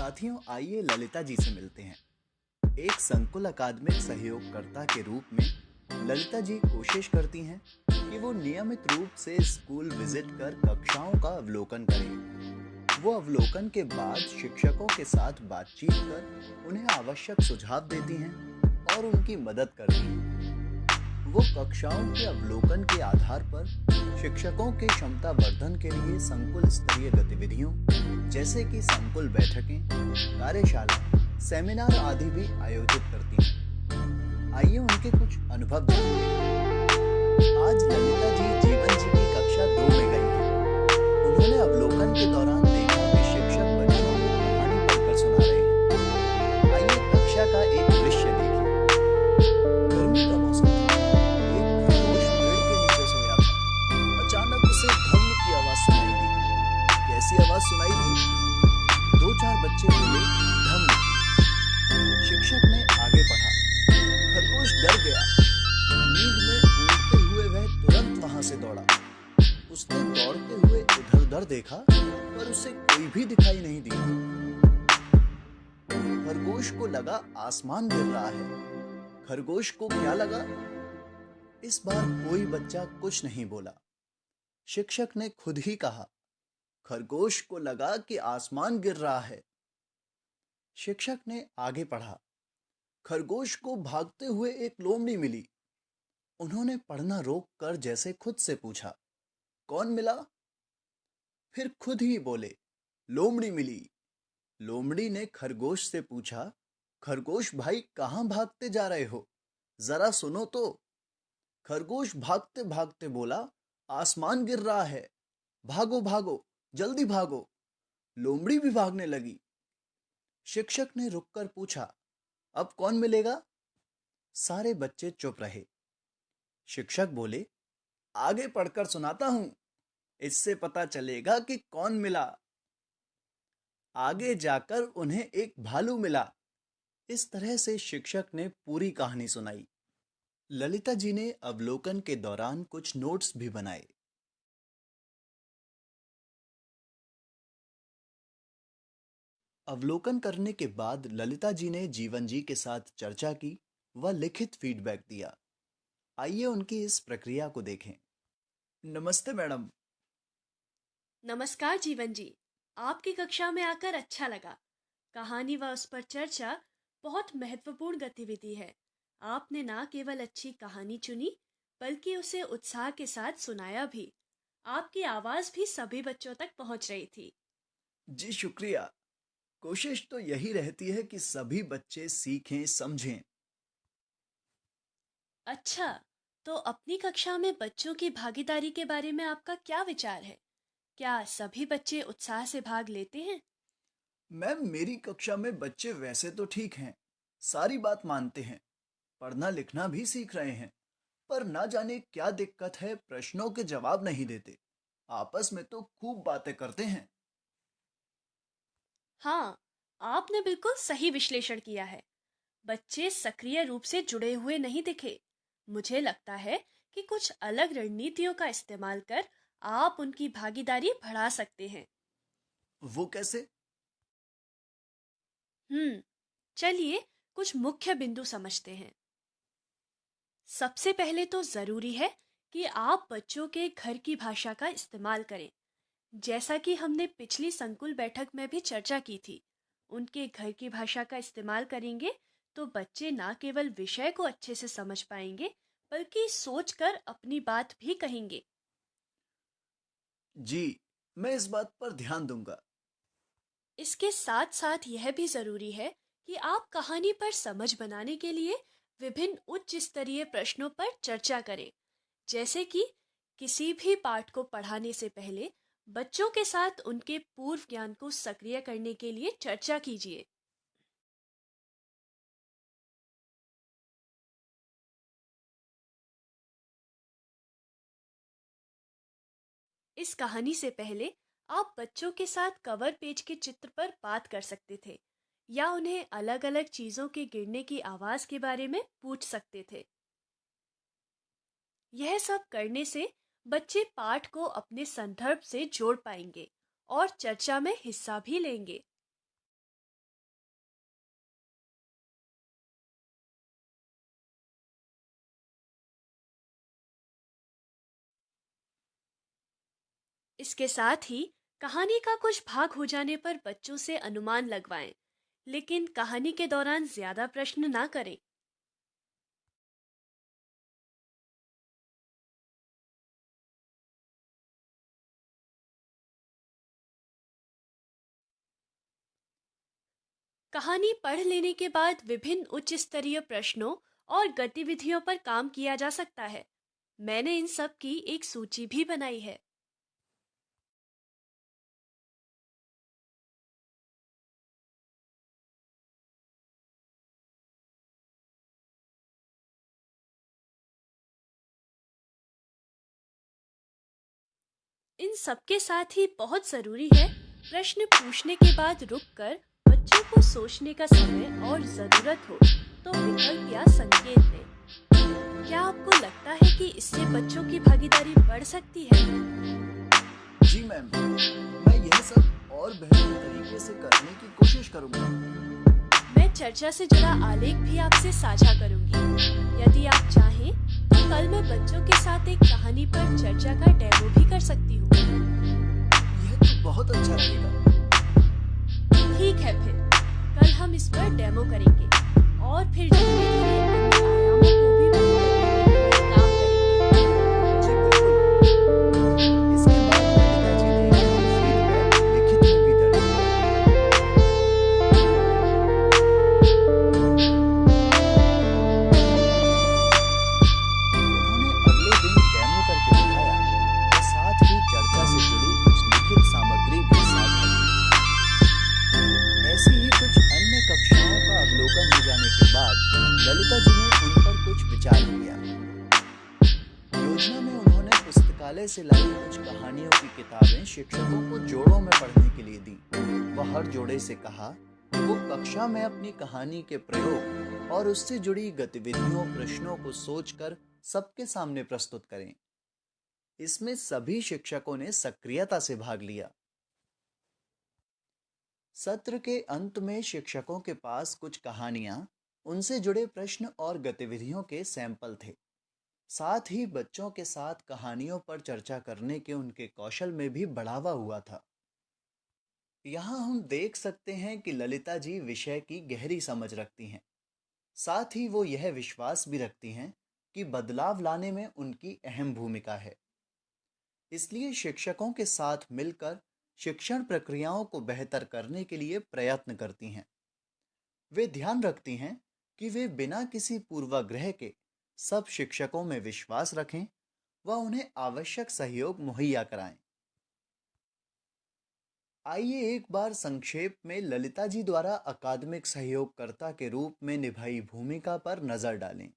साथियों, आइए ललिता जी से मिलते हैं। एक संकुल अकादमिक सहयोगकर्ता के रूप में ललिता जी कोशिश करती हैं कि वो नियमित रूप से स्कूल विजिट कर कक्षाओं का अवलोकन करें। वो अवलोकन के बाद शिक्षकों के साथ बातचीत कर उन्हें आवश्यक सुझाव देती हैं और उनकी मदद करती हैं। वो कक्षाओं के अवलोकन के आधार पर शिक्षकों के क्षमता वर्धन के लिए संकुल स्तरीय गतिविधियों जैसे कि संकुल बैठकें, कार्यशाला, सेमिनार आदि भी आयोजित करती हैं। आइए उनके कुछ अनुभव जानते हैं। आज ललिता जी जीवन जी की कक्षा 2 में गई हैं। उन्होंने अवलोकन के दौरान देखा कि शिक्षक बच्चों को कहानी पढ़कर सुना रहे हैं। आइए कक्षा का एक दृश्य देखें। गर्मी का मौसम था। एक खरगोश पेड़ के नीचे सोया था। अचानक उसे धम की आवाज सुनाई दी। कैसी आवाज सुनाई दी? 2-4 बच्चे बोले, धम की। शिक्षक ने आगे पढ़ा। खरगोश डर गया। नींद में ऊँघते हुए वह तुरंत वहां से दौड़ा। उसने दौड़ते हुए इधर-उधर देखा, पर उसे कोई भी दिखाई नहीं दिया। खरगोश को लगा आसमान गिर रहा है। खरगोश को क्या लगा? इस बार कोई बच्चा कुछ नहीं बोला। शिक्षक ने खुद ही कहा, खरगोश को लगा कि आसमान गिर रहा है। शिक्षक ने आगे पढ़ा। खरगोश को भागते हुए एक लोमड़ी मिली। उन्होंने पढ़ना रोक कर जैसे खुद से पूछा, कौन मिला? फिर खुद ही बोले, लोमड़ी मिली। लोमड़ी ने खरगोश से पूछा, खरगोश भाई कहाँ भागते जा रहे हो? जरा सुनो तो। खरगोश भागते भागते बोला, आसमान गिर रहा है। भागो भागो, जल्दी भागो। लोमड़ी भी भागने लगी। शिक्षक ने रुककर पूछा, अब कौन मिलेगा? सारे बच्चे चुप रहे। शिक्षक बोले, आगे पढ़कर सुनाता हूं, इससे पता चलेगा कि कौन मिला। आगे जाकर उन्हें एक भालू मिला। इस तरह से शिक्षक ने पूरी कहानी सुनाई। ललिता जी ने अवलोकन के दौरान कुछ नोट्स भी बनाए। अवलोकन करने के बाद ललिता जी ने जीवन जी के साथ चर्चा की व लिखित फीडबैक दिया। आइए उनकी इस प्रक्रिया को देखें। नमस्ते मैडम। नमस्कार जीवन जी। आपकी कक्षा में आकर अच्छा लगा। कहानी व उस पर चर्चा बहुत महत्वपूर्ण गतिविधि है। आपने ना केवल अच्छी कहानी चुनी, बल्कि उसे उत्साह के साथ सुनाया भी। आपकी आवाज भी सभी बच्चों तक पहुंच रही थी। जी शुक्रिया। कोशिश तो यही रहती है कि सभी बच्चे सीखें, समझें। अच्छा, तो अपनी कक्षा में बच्चों की भागीदारी के बारे में आपका क्या विचार है? क्या सभी बच्चे उत्साह से भाग लेते हैं? मैम, मेरी कक्षा में बच्चे वैसे तो ठीक हैं, सारी बात मानते हैं, पढ़ना लिखना भी सीख रहे हैं, पर ना जाने क्या दिक्कत है, प्रश्नों के जवाब नहीं देते। आपस में तो खूब बातें करते हैं। हाँ, आपने बिल्कुल सही विश्लेषण किया है। बच्चे सक्रिय रूप से जुड़े हुए नहीं दिखे। मुझे लगता है कि कुछ अलग रणनीतियों का इस्तेमाल कर आप उनकी भागीदारी बढ़ा सकते हैं। वो कैसे? चलिए कुछ मुख्य बिंदु समझते हैं। सबसे पहले तो जरूरी है कि आप बच्चों के घर की भाषा का इस्तेमाल करें। जैसा कि हमने पिछली संकुल बैठक में भी चर्चा की थी, उनके घर की भाषा का इस्तेमाल करेंगे तो बच्चे ना केवल विषय को अच्छे से समझ पाएंगे, बल्कि सोचकर अपनी बात भी कहेंगे। जी, मैं इस बात पर ध्यान दूंगा। इसके साथ साथ यह भी जरूरी है कि आप कहानी पर समझ बनाने के लिए विभिन्न उच्च स्तरीय प्रश्नों पर चर्चा करें। जैसे कि किसी भी पाठ को पढ़ाने से पहले बच्चों के साथ उनके पूर्व ज्ञान को सक्रिय करने के लिए चर्चा कीजिए। इस कहानी से पहले आप बच्चों के साथ कवर पेज के चित्र पर बात कर सकते थे, या उन्हें अलग अलग चीजों के गिरने की आवाज के बारे में पूछ सकते थे। यह सब करने से बच्चे पाठ को अपने संदर्भ से जोड़ पाएंगे और चर्चा में हिस्सा भी लेंगे। इसके साथ ही कहानी का कुछ भाग हो जाने पर बच्चों से अनुमान लगवाएं, लेकिन कहानी के दौरान ज्यादा प्रश्न ना करें। कहानी पढ़ लेने के बाद विभिन्न उच्च स्तरीय प्रश्नों और गतिविधियों पर काम किया जा सकता है। मैंने इन सब की एक सूची भी बनाई है। इन सबके साथ ही बहुत जरूरी है प्रश्न पूछने के बाद रुककर बच्चों को सोचने का समय और जरूरत हो तो विकल्प या संकेत दें। क्या आपको लगता है कि इससे बच्चों की भागीदारी बढ़ सकती है? जी मैम, मैं यह सब और बेहतर तरीके से करने की कोशिश करूंगा। मैं चर्चा से जुड़ा आलेख भी आपसे साझा करूंगी। यदि आप चाहें तो कल मैं बच्चों के साथ एक कहानी पर चर्चा का डेमो भी कर सकती हूँ। यह तो बहुत अच्छा रहेगा। ठीक है, फिर कल हम इस पर डेमो करेंगे और फिर धीरे धीरे अन्य आयामों को भी पूरा करने के लिए काम करेंगे। जी बिल्कुल। इसके बाद ललिता जी ने फीडबैक लिखित में भी दर्ज किया। उन्होंने अगले दिन डेमो करके दिखाया और साथ ही चर्चा से जुड़ी कुछ लिखित सामग्री भी साझा की। ऐसी ही कुछ अन्य कक्षाओं का अवलोकन हो जाने के बाद ललिता जी ने उन पर कुछ विचार किया। योजना में उन्होंने पुस्तकालय से लाई कुछ कहानियों की किताबें शिक्षकों को जोड़ों में पढ़ने के लिए दी। वह हर जोड़े से कहा कि वो कक्षा में अपनी कहानी के प्रयोग और उससे जुड़ी गतिविधियों प्रश्नों को सोचकर सबके सामने प्रस्तुत करें। इसमें सभी शिक्षकों ने सक्रियता से भाग लिया। सत्र के अंत में शिक्षकों के पास कुछ कहानियां, उनसे जुड़े प्रश्न और गतिविधियों के सैंपल थे। साथ ही बच्चों के साथ कहानियों पर चर्चा करने के उनके कौशल में भी बढ़ावा हुआ था। यहाँ हम देख सकते हैं कि ललिता जी विषय की गहरी समझ रखती हैं। साथ ही वो यह विश्वास भी रखती हैं कि बदलाव लाने में उनकी अहम भूमिका है। इसलिए शिक्षकों के साथ मिलकर शिक्षण प्रक्रियाओं को बेहतर करने के लिए प्रयत्न करती हैं। वे ध्यान रखती हैं कि वे बिना किसी पूर्वाग्रह के सब शिक्षकों में विश्वास रखें व उन्हें आवश्यक सहयोग मुहैया कराएं। आइए एक बार संक्षेप में ललिता जी द्वारा अकादमिक सहयोगकर्ता के रूप में निभाई भूमिका पर नजर डालें।